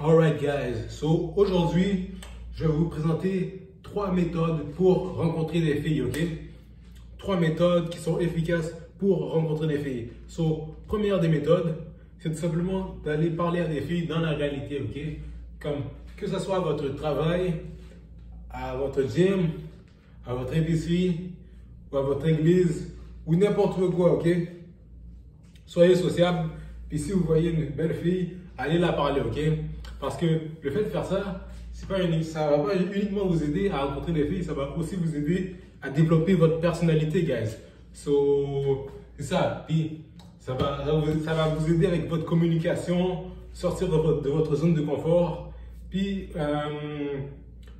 Alright guys, so aujourd'hui, je vais vous présenter 3 méthodes pour rencontrer des filles, ok? 3 méthodes qui sont efficaces pour rencontrer des filles. So, première des méthodes, c'est tout simplement d'aller parler à des filles dans la réalité, ok? Comme que ce soit à votre travail, à votre gym, à votre épicerie, ou à votre église, ou n'importe quoi, ok? Soyez sociable, puis si vous voyez une belle fille, allez la parler, ok? Parce que le fait de faire ça, ça va pas uniquement vous aider à rencontrer des filles, ça va aussi vous aider à développer votre personnalité, guys. So, c'est ça. Puis, ça va vous aider avec votre communication, sortir de votre zone de confort. Puis,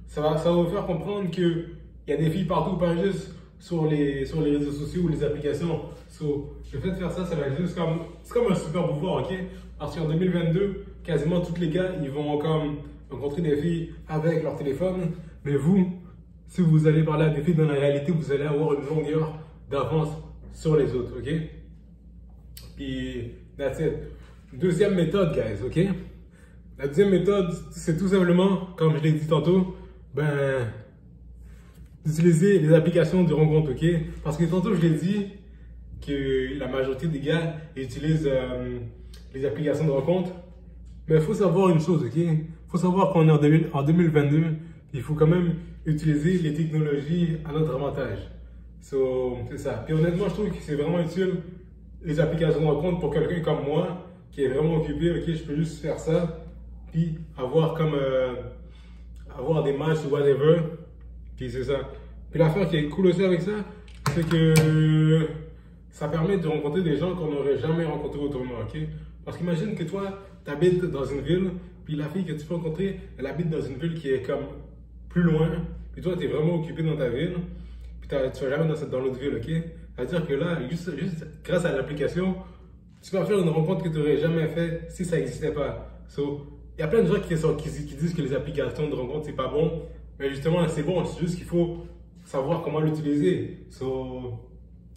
ça va vous faire comprendre qu'il y a des filles partout, pas juste sur les réseaux sociaux ou les applications. So, le fait de faire ça, ça va être juste c'est comme un super pouvoir, ok? Parce qu'en 2022, quasiment tous les gars, ils vont comme rencontrer des filles avec leur téléphone. Mais vous, si vous allez parler à des filles dans la réalité, vous allez avoir une longueur d'avance sur les autres, ok? Puis, that's it. Deuxième méthode, guys, ok? La deuxième méthode, c'est tout simplement, comme je l'ai dit tantôt, d'utiliser les applications de rencontre, ok? Parce que tantôt, je l'ai dit que la majorité des gars utilisent les applications de rencontre. Mais il faut savoir une chose, ok? Il faut savoir qu'on est en 2022, il faut quand même utiliser les technologies à notre avantage. So, c'est ça. Puis honnêtement, je trouve que c'est vraiment utile, les applications de rencontre, pour quelqu'un comme moi, qui est vraiment occupé, ok? Je peux juste faire ça, puis avoir des matchs ou whatever. Puis c'est ça. Puis l'affaire qui est cool aussi avec ça, c'est que ça permet de rencontrer des gens qu'on n'aurait jamais rencontrés autrement, ok? Parce qu'imagine que toi, tu habites dans une ville, puis la fille que tu peux rencontrer, elle habite dans une ville qui est comme plus loin, puis toi, tu es vraiment occupé dans ta ville, puis tu vas jamais dans l'autre ville, ok? C'est-à-dire que là, juste grâce à l'application, tu vas faire une rencontre que tu n'aurais jamais fait si ça n'existait pas. So, il y a plein de gens qui disent que les applications de rencontre, c'est pas bon, mais justement, c'est bon, c'est juste qu'il faut savoir comment l'utiliser. So,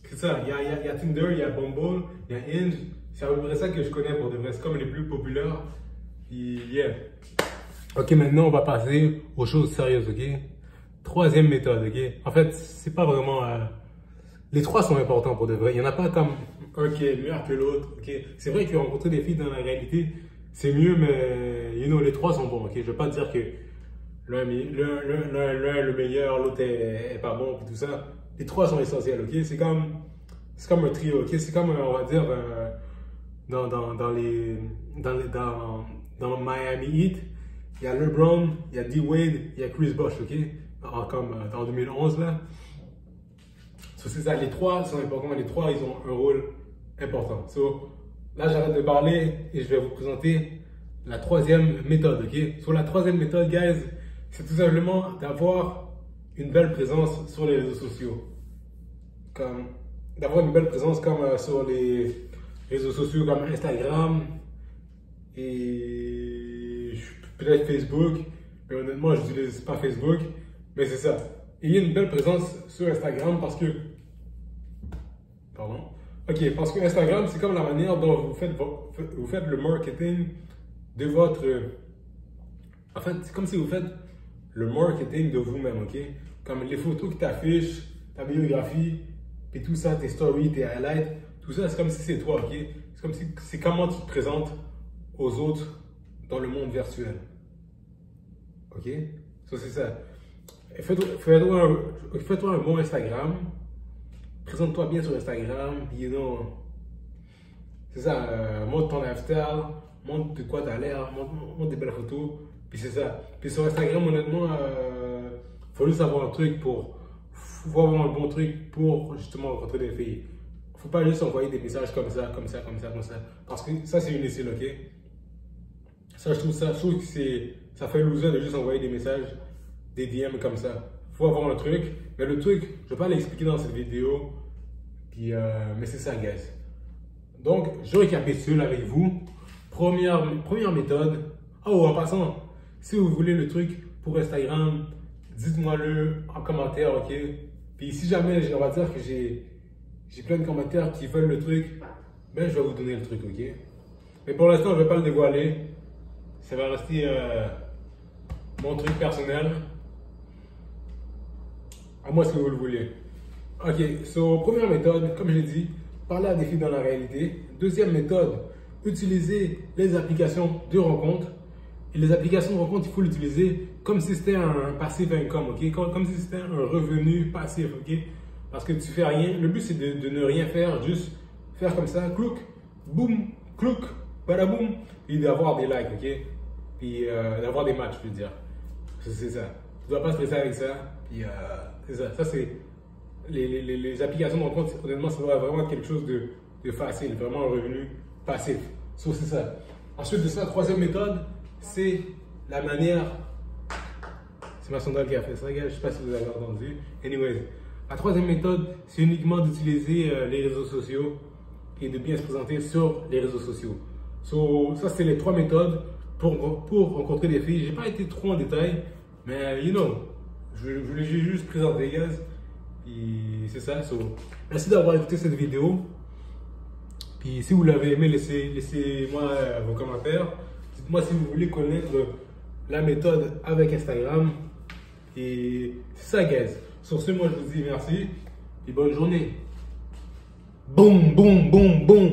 c'est ça, il y a Tinder, il y a Bumble, il y a Hinge. C'est à peu près ça que je connais pour de vrai. C'est comme les plus populaires. Yeah. Ok, maintenant on va passer aux choses sérieuses, ok? Troisième méthode, ok? En fait, c'est pas vraiment. Les trois sont importants pour de vrai. Il n'y en a pas comme un qui est meilleur que l'autre, ok? C'est vrai que rencontrer des filles dans la réalité, c'est mieux, mais les trois sont bons, ok? Je veux pas dire que l'un est le meilleur, l'autre est pas bon, et tout ça. Les trois sont essentiels, ok? C'est comme un trio, ok? C'est comme, on va dire, dans Miami Heat, il y a LeBron, il y a D-Wade, il y a Chris Bosh, ok? Comme en 2011, là. So, c'est ça, les trois sont importants, les trois, ils ont un rôle important. So, là, j'arrête de parler et je vais vous présenter la troisième méthode, ok? So, la troisième méthode, guys, c'est tout simplement d'avoir une belle présence sur les réseaux sociaux. D'avoir une belle présence comme sur les réseaux sociaux comme Instagram et peut-être Facebook. Mais honnêtement, je n'utilise pas Facebook, mais c'est ça. Et il y a une belle présence sur Instagram parce que... Pardon. Ok, parce que Instagram, c'est comme la manière dont vous faites le marketing de votre... En fait, c'est comme si vous faites le marketing de vous-même, ok? Comme les photos que tu affiches, ta biographie, puis tout ça, tes stories, tes highlights, tout ça, c'est comme si c'est toi, ok? C'est comme si c'est comment tu te présentes aux autres dans le monde virtuel. Ok? Ça, c'est ça. Fais-toi un bon Instagram. Présente-toi bien sur Instagram. C'est ça. Montre ton lifestyle. Montre de quoi tu as l'air. Montre des belles photos. Puis c'est ça. Puis sur Instagram, honnêtement, faut juste avoir un truc faut avoir un bon truc pour justement rencontrer des filles. Faut pas juste envoyer des messages comme ça. Parce que ça, c'est inutile, ok? Je trouve que ça fait loser de juste envoyer des messages, des DM comme ça. Faut avoir un truc. Mais le truc, je vais pas l'expliquer dans cette vidéo. Puis, mais c'est ça, guys. Donc, je récapitule avec vous. Première méthode. Oh, en passant, si vous voulez le truc pour Instagram, dites-moi-le en commentaire, ok? Puis si jamais, on va dire que j'ai plein de commentaires qui veulent le truc, ben je vais vous donner le truc, ok? Mais pour l'instant, je ne vais pas le dévoiler. ça va rester mon truc personnel. À moi, si vous le voulez. Ok, so, première méthode, comme je l'ai dit, parler à des filles dans la réalité. Deuxième méthode, utiliser les applications de rencontre. Et les applications de rencontre, il faut l'utiliser comme si c'était un passive income, ok? Comme si c'était un revenu passif, ok? Parce que tu fais rien. Le but, c'est de ne rien faire, juste faire comme ça, clouc, boum, clouc, badaboum, et d'avoir des likes, ok? Puis d'avoir des matchs, je veux dire. C'est ça. Tu ne dois pas stresser avec ça. Puis c'est ça. Ça, c'est les applications de rencontre, honnêtement, ça doit vraiment être quelque chose de facile, vraiment un revenu passif. So, c'est ça. Ensuite de ça, troisième méthode, c'est la manière. C'est ma sandale qui a fait ça, gars. Je ne sais pas si vous avez entendu. Anyways, la troisième méthode, c'est uniquement d'utiliser les réseaux sociaux et de bien se présenter sur les réseaux sociaux. So, ça, c'est les trois méthodes pour rencontrer des filles. Je n'ai pas été trop en détail, mais you know, je voulais juste présenter, guys. Et c'est ça. So, merci d'avoir écouté cette vidéo. Puis si vous l'avez aimé, laissez-moi vos commentaires. Dites-moi si vous voulez connaître la méthode avec Instagram. Et c'est ça, guys. Sur ce, moi, je vous dis merci et bonne journée. Boum, boum, boum, boum.